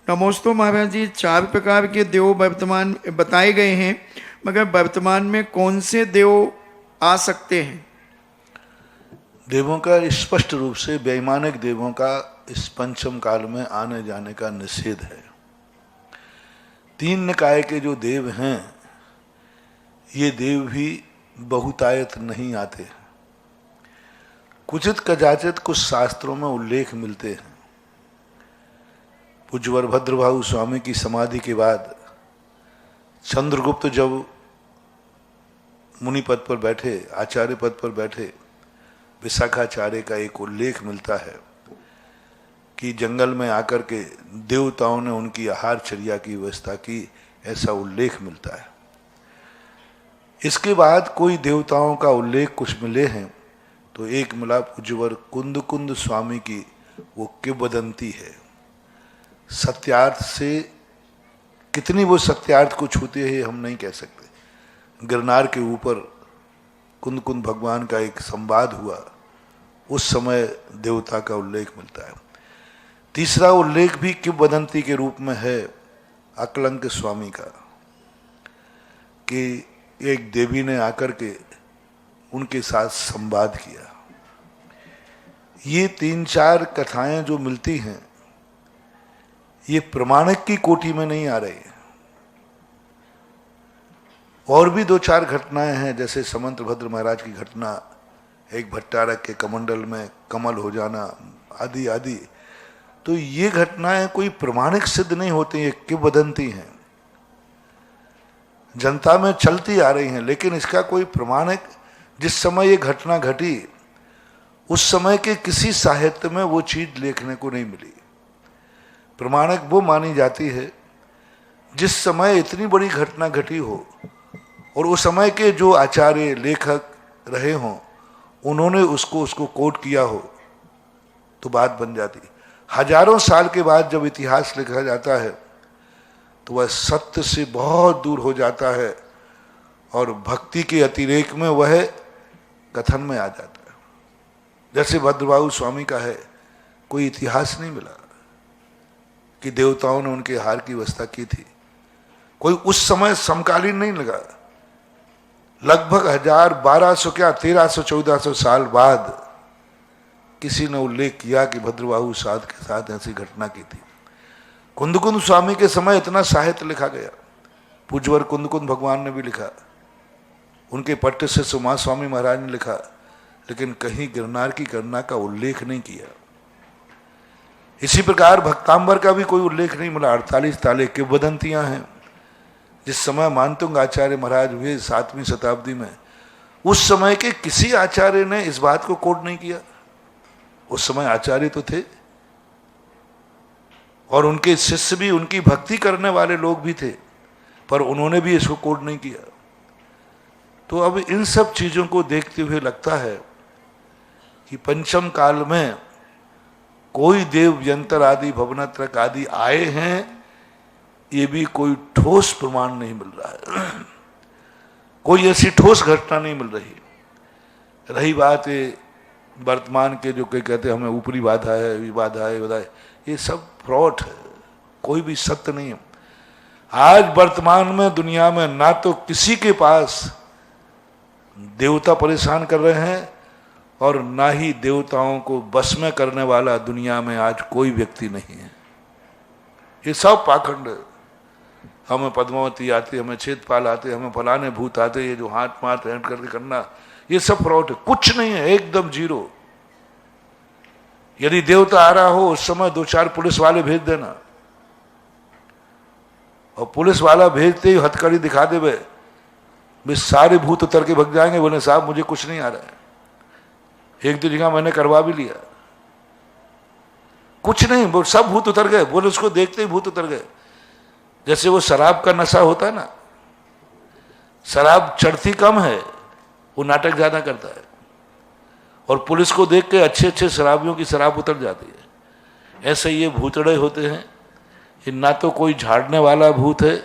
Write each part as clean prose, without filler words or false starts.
नमोस्तु महाराज जी। 4 प्रकार के देव वर्तमान बताए गए हैं, मगर वर्तमान में कौन से देव आ सकते हैं? देवों का स्पष्ट रूप से वैमानिक देवों का इस पंचम काल में आने जाने का निषेध है। 3 निकाय के जो देव हैं, ये देव भी बहुतायत नहीं आते। कुचित कदाचित कुछ शास्त्रों में उल्लेख मिलते हैं। पूज्य वीरभद्रभाऊ स्वामी की समाधि के बाद चंद्रगुप्त जब मुनि पद पर बैठे, आचार्य पद पर बैठे, विशाखाचार्य का एक उल्लेख मिलता है कि जंगल में आकर के देवताओं ने उनकी आहारचर्या की व्यवस्था की, ऐसा उल्लेख मिलता है। इसके बाद कोई देवताओं का उल्लेख कुछ मिले हैं तो एक मिला पूज्यवर कुंद स्वामी की, वो किंवदंती है। सत्यार्थ से कितनी वो सत्यार्थ को छूते हैं हम नहीं कह सकते। गिरनार के ऊपर कुंद भगवान का एक संवाद हुआ, उस समय देवता का उल्लेख मिलता है। तीसरा उल्लेख भी किंवदंती के रूप में है अकलंक स्वामी का, कि एक देवी ने आकर के उनके साथ संवाद किया। ये 3-4 कथाएं जो मिलती हैं, ये प्रमाणिक की कोटि में नहीं आ रही। और भी 2-4 घटनाएं हैं, जैसे समंतभद्र महाराज की घटना, एक भट्टारक के कमंडल में कमल हो जाना, आदि आदि। तो ये घटनाएं कोई प्रमाणिक सिद्ध नहीं होती, ये किंवदंती हैं, जनता में चलती आ रही हैं, लेकिन इसका कोई प्रमाणिक, जिस समय ये घटना घटी उस समय के किसी साहित्य में वो चीज देखने को नहीं मिली। प्रमाणिक वो मानी जाती है जिस समय इतनी बड़ी घटना घटी हो और उस समय के जो आचार्य लेखक रहे हों उन्होंने उसको कोट किया हो, तो बात बन जाती। हजारों साल के बाद जब इतिहास लिखा जाता है तो वह सत्य से बहुत दूर हो जाता है और भक्ति के अतिरेक में वह कथन में आ जाता है। जैसे भद्रबाहु स्वामी का है, कोई इतिहास नहीं मिला कि देवताओं ने उनके हार की व्यवस्था की थी। कोई उस समय समकालीन नहीं लगा। लगभग 1200 क्या 1300-1400 साल बाद किसी ने उल्लेख किया कि भद्रबाहु साध के साथ ऐसी घटना की थी। कुंद स्वामी के समय इतना साहित्य लिखा गया, पूज्यवर कुंद भगवान ने भी लिखा, उनके पट्ट से सुमा स्वामी महाराज ने लिखा, लेकिन कहीं गिरनार की घटना का उल्लेख नहीं किया। इसी प्रकार भक्तांबर का भी कोई उल्लेख नहीं मिला। 48 ताले किंवदंतियां हैं। जिस समय मानतुंग आचार्य महाराज हुए 7वीं शताब्दी में, उस समय के किसी आचार्य ने इस बात को कोट नहीं किया। उस समय आचार्य तो थे और उनके शिष्य भी, उनकी भक्ति करने वाले लोग भी थे, पर उन्होंने भी इसको कोट नहीं किया। तो अब इन सब चीजों को देखते हुए लगता है कि पंचम काल में कोई देव यंत्र आदि भवनत्रक आदि आए हैं, ये भी कोई ठोस प्रमाण नहीं मिल रहा है। कोई ऐसी ठोस घटना नहीं मिल रही। रही बात वर्तमान के जो कोई कहते हैं हमें ऊपरी बाधा है, बाधा है, ये सब फ्रॉड है, कोई भी सत्य नहीं है। आज वर्तमान में दुनिया में ना तो किसी के पास देवता परेशान कर रहे हैं और ना ही देवताओं को बस में करने वाला दुनिया में आज कोई व्यक्ति नहीं है। ये सब पाखंड है। हमें पद्मावती आती, हमें छेदपाल आते, हमें फलाने भूत आते, ये जो हाथ माथ हैंड करके करना, ये सब फ्रॉड है। कुछ नहीं है, एकदम जीरो। यदि देवता आ रहा हो उस समय 2-4 पुलिस वाले भेज देना, और पुलिस वाला भेजते ही हथकड़ी दिखा दे, वे सारे भूत उतर के भग जाएंगे, बोले साहब मुझे कुछ नहीं आ रहा है। 1-2 जगह मैंने करवा भी लिया, कुछ नहीं, वो सब भूत उतर गए। बोले उसको देखते ही भूत उतर गए। जैसे वो शराब का नशा होता है ना, शराब चढ़ती कम है, वो नाटक ज्यादा करता है, और पुलिस को देख के अच्छे अच्छे शराबियों की शराब उतर जाती है। ऐसे ये भूतड़े होते हैं। ये ना तो कोई झाड़ने वाला भूत है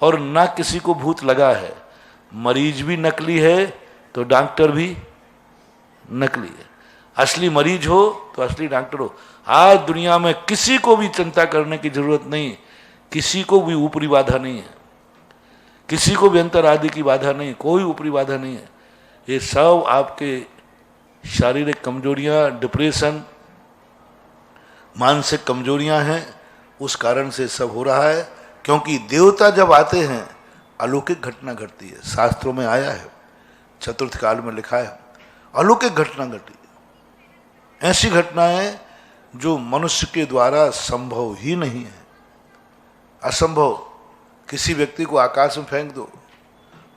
और ना किसी को भूत लगा है। मरीज भी नकली है तो डॉक्टर भी नकली है। असली मरीज हो तो असली डॉक्टर हो। आज दुनिया में किसी को भी चिंता करने की जरूरत नहीं, किसी को भी ऊपरी बाधा नहीं है, किसी को भी अंतर आदि की बाधा नहीं, कोई ऊपरी बाधा नहीं है। ये सब आपके शारीरिक कमजोरियां, डिप्रेशन, मानसिक कमजोरियां हैं, उस कारण से सब हो रहा है। क्योंकि देवता जब आते हैं अलौकिक घटना घटती है। शास्त्रों में आया है, चतुर्थ काल में लिखा है, अलौकिक घटना घटी। ऐसी घटनाएं जो मनुष्य के द्वारा संभव ही नहीं है, असंभव। किसी व्यक्ति को आकाश में फेंक दो,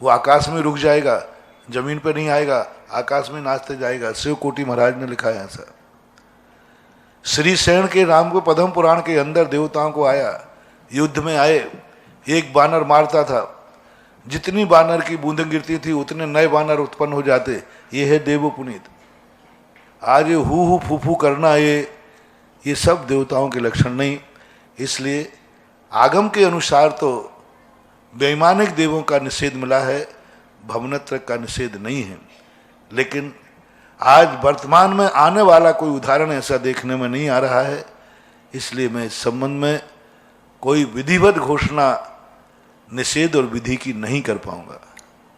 वो आकाश में रुक जाएगा, जमीन पर नहीं आएगा, आकाश में नाचते जाएगा। शिव कोटि महाराज ने लिखा है ऐसा। श्री सेन के नाम को पद्म पुराण के अंदर देवताओं को आया, युद्ध में आए, एक बानर मारता था, जितनी बानर की बूंदें गिरती थी उतने नए बानर उत्पन्न हो जाते। ये है देवो पुनीत। आज ये हु फू करना, ये सब देवताओं के लक्षण नहीं। इसलिए आगम के अनुसार तो वैमानिक देवों का निषेध मिला है, भवनत्र का निषेध नहीं है। लेकिन आज वर्तमान में आने वाला कोई उदाहरण ऐसा देखने में नहीं आ रहा है। इसलिए मैं इस संबंध में कोई विधिवत घोषणा निषेध और विधि की नहीं कर पाऊंगा।